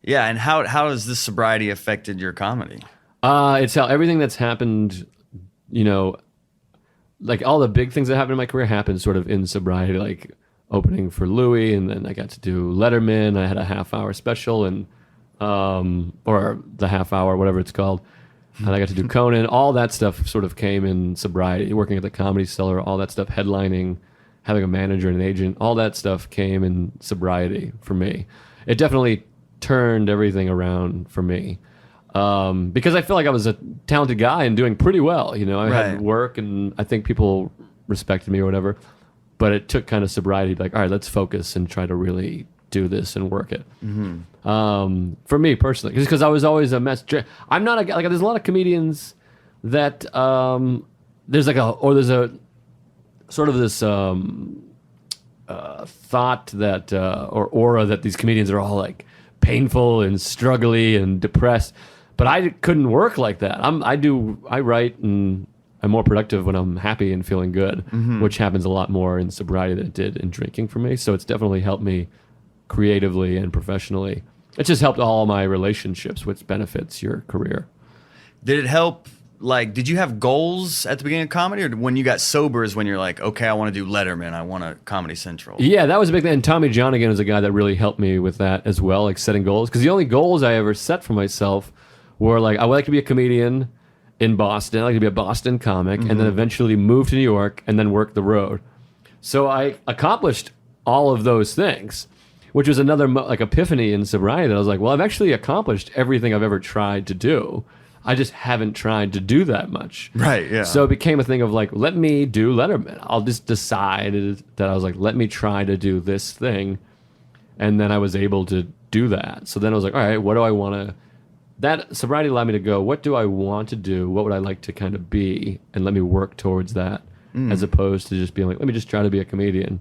Yeah, and how has this sobriety affected your comedy? It's how everything that's happened, you know, like all the big things that happened in my career happened sort of in sobriety, like opening for Louis, and then I got to do Letterman. I had a half-hour special, and or the half hour, whatever it's called. And I got to do Conan. All that stuff sort of came in sobriety. Working at the Comedy Cellar, all that stuff, headlining, having a manager and an agent, all that stuff came in sobriety for me. It definitely turned everything around for me. Because I feel like I was a talented guy and doing pretty well. You know, I had work and I think people respected me or whatever. But it took kind of sobriety to like, all right, let's focus and try to really do this and work it. For me personally, because I was always a mess. I'm not a guy, like there's a lot of comedians that there's a sort of this thought that or aura that these comedians are all like painful and struggly and depressed. But I couldn't work like that. I write and I'm more productive when I'm happy and feeling good, which happens a lot more in sobriety than it did in drinking for me. So it's definitely helped me creatively and professionally. It just helped all my relationships, which benefits your career. Did it help? Like, did you have goals at the beginning of comedy, or when you got sober is when you're like, okay, I want to do Letterman, I want a Comedy Central? Yeah, that was a big thing. And Tommy John again is a guy that really helped me with that as well, like setting goals. Because the only goals I ever set for myself were like, I would like to be a comedian in Boston. I like to be a Boston comic, and then eventually move to New York and then work the road. So I accomplished all of those things, which was another like epiphany in sobriety that I was like, well, I've actually accomplished everything I've ever tried to do. I just haven't tried to do that much. Right, yeah. So it became a thing of like, let me do Letterman. I'll just decide that I was like, let me try to do this thing. And then I was able to do that. So then I was like, all right, what do I want to... That sobriety allowed me to go, what do I want to do? What would I like to kind of be? And let me work towards that, as opposed to just being like, let me just try to be a comedian.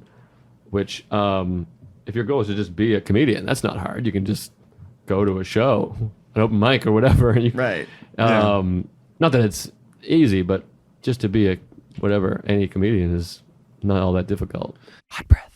Which, if your goal is to just be a comedian, that's not hard. You can just go to a show, an open mic or whatever. And you, right. Not that it's easy, but just to be any comedian is not all that difficult. Hot breath.